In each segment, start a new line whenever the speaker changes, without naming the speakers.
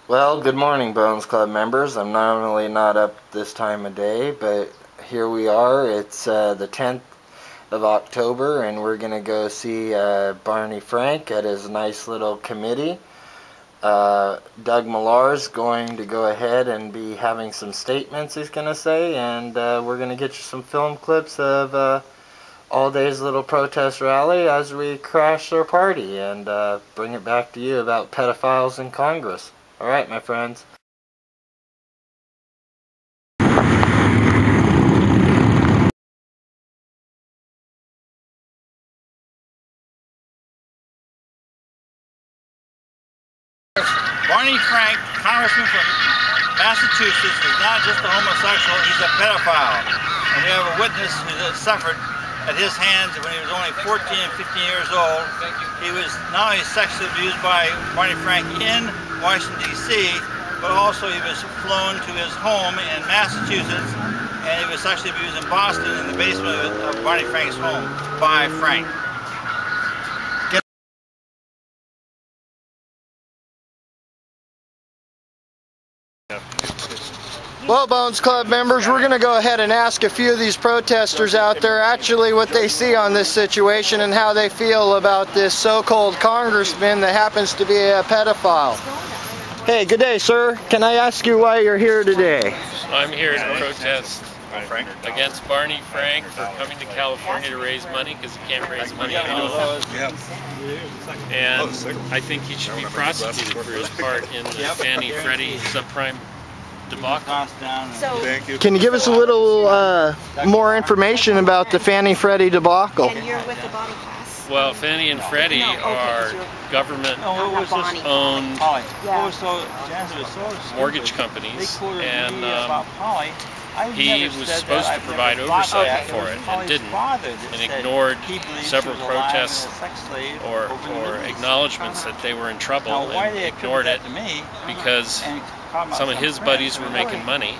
Well, good morning, Bones Club members. I'm normally not up this time of day, but here we are. It's the 10th of October, and we're going to go see Barney Frank at his nice little committee. Doug Millar's going to go ahead and be having some statements he's going to say, and we're going to get you some film clips of all day's little protest rally as we crash their party and bring it back to you about pedophiles in Congress. Alright, my friends.
Barney Frank, Congressman from Massachusetts, is not just a homosexual, he's a pedophile. And we have a witness who suffered at his hands when he was only 14 and 15 years old. He was not only sexually abused by Barney Frank in Washington, D.C., but also he was flown to his home in Massachusetts, and he was sexually abused in Boston in the basement of Barney Frank's home by Frank.
Well, Bones Club members, we're going to go ahead and ask a few of these protesters out there actually what they see on this situation and how they feel about this so-called congressman that happens to be a pedophile. Hey, good day, sir. Can I ask you why you're here today?
I'm here to protest against Barney Frank for coming to California to raise money because he can't raise money at home. And I think he should be prosecuted for his part in the Fannie Freddie subprime debacle.
Can you give us a little more information about the Fannie Freddie debacle?
And you're with the bottle class.
Well, Fannie and Freddie are government-owned mortgage companies, and he was supposed to provide oversight for it and didn't, and ignored several protests or acknowledgements that they were in trouble, and ignored it because some of his buddies were making money,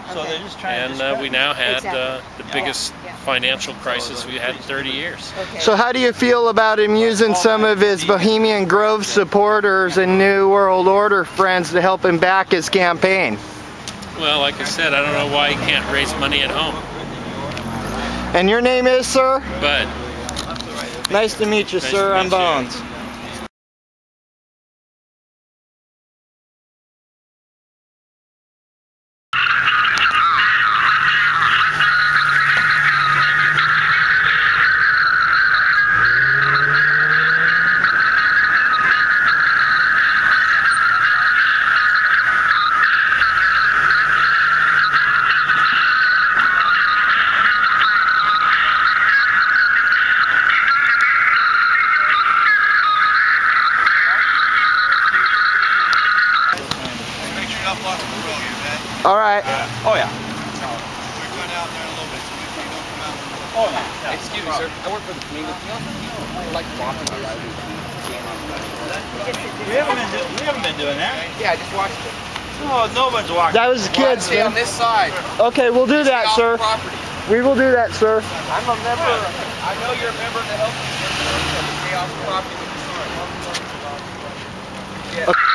and we now had the biggest financial crisis we had in 30 years.
So how do you feel about him using some of his Bohemian Grove supporters and New World Order friends to help him back his campaign?
Well, like I said, I don't know why he can't raise money at home.
And your name is, sir?
Bud.
Nice to meet you, sir. I'm Bones. All right.
Oh yeah.
We're going out there a little bit, so make sure you don't come out.
Oh yeah.
Excuse me, sir. I work for the community. I like walking around.
We haven't been doing that.
Yeah, I just watched it.
No one's walking.
That was the kids,
Stay on this side.
Okay, we'll do that, sir. We will do that, sir.
I'm a member. I know you're a member of the health insurance. Stay off the property with the sign. Yeah.
Okay.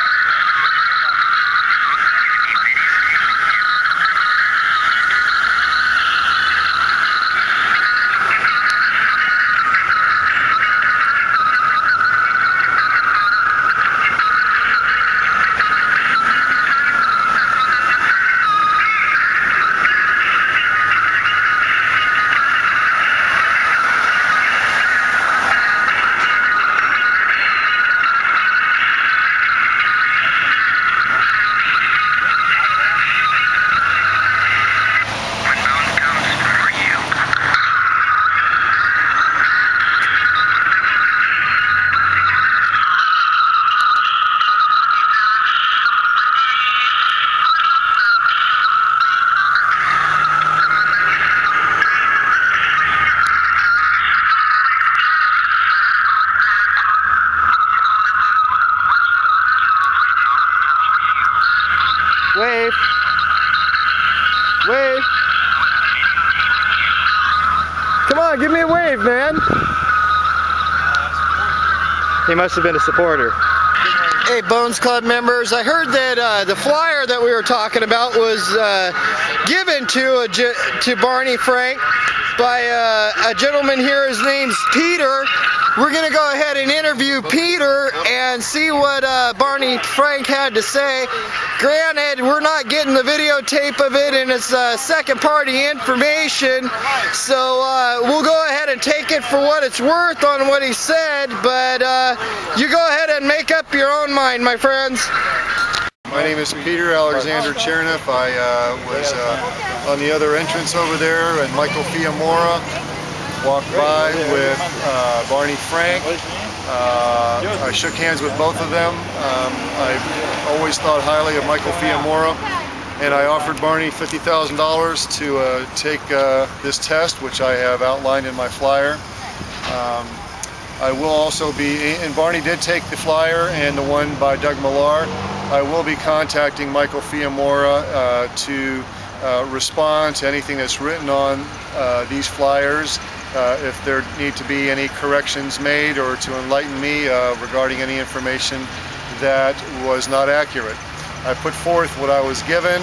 Wave. Wave. Come on, give me a wave, man. He must have been a supporter. Hey, Bones Club members, I heard that the flyer that we were talking about was given to Barney Frank by a gentleman here. His name's Peter. We're going to go ahead and interview Peter and see what Barney Frank had to say. Granted, we're not getting the videotape of it, and it's second-party information, so we'll go ahead and take it for what it's worth on what he said, but you go ahead and make up your own mind, my friends.
My name is Peter Alexander Cherniff. I was on the other entrance over there, and Michael Fiamora walked by with Barney Frank. I shook hands with both of them. I've always thought highly of Michael Fiamora, and I offered Barney $50,000 to take this test, which I have outlined in my flyer. I will also be, and Barney did take the flyer and the one by Doug Millar. I will be contacting Michael Fiamora to respond to anything that's written on these flyers, if there need to be any corrections made, or to enlighten me regarding any information that was not accurate. I put forth what I was given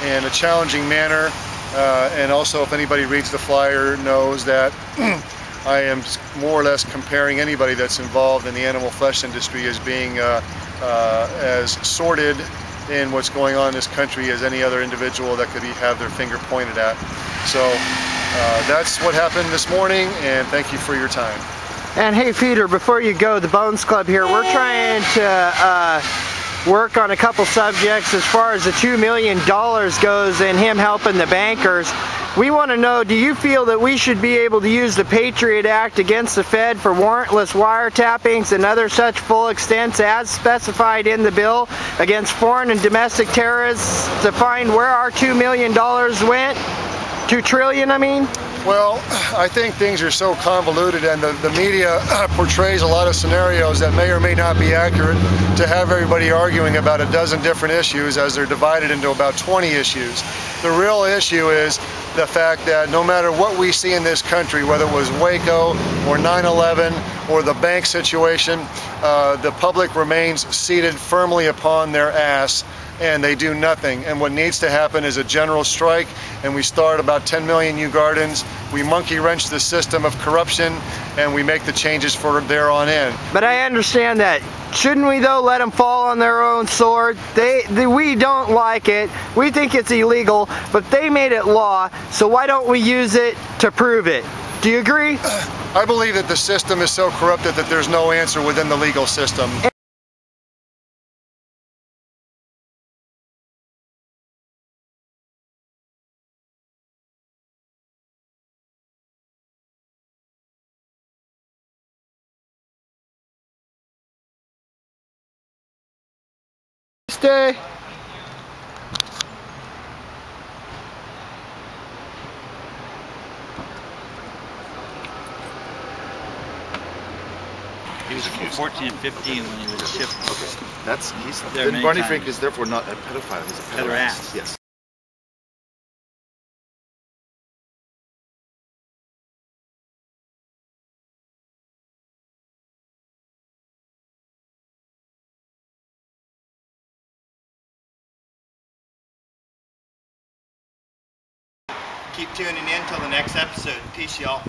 in a challenging manner, and also if anybody reads the flyer knows that I am more or less comparing anybody that's involved in the animal flesh industry as being as sordid in what's going on in this country as any other individual that could have their finger pointed at. So that's what happened this morning, and thank you for your time.
And hey, Peter, before you go, the Bones Club here, we're trying to work on a couple subjects as far as the $2 million goes and him helping the bankers. We want to know, do you feel that we should be able to use the Patriot Act against the Fed for warrantless wiretappings and other such full extents as specified in the bill against foreign and domestic terrorists to find where our $2 million went? 2 trillion, I mean?
Well, I think things are so convoluted, and the media portrays a lot of scenarios that may or may not be accurate, to have everybody arguing about a dozen different issues as they're divided into about 20 issues. The real issue is the fact that no matter what we see in this country, whether it was Waco or 9/11 or the bank situation, the public remains seated firmly upon their ass, and they do nothing. And what needs to happen is a general strike, and we start about 10 million new gardens. We monkey wrench the system of corruption, and we make the changes for there on in.
But I understand that. Shouldn't we though let them fall on their own sword? We don't like it. We think it's illegal, but they made it law, so why don't we use it to prove it? Do you agree?
I believe that the system is so corrupted that there's no answer within the legal system.
Stay.
He was 14 and 15 when he was shipped.
Okay, that's
then
Barney Frank is therefore not a pedophile. He's a pederast. Yes.
Keep tuning in till the next episode. Peace, y'all.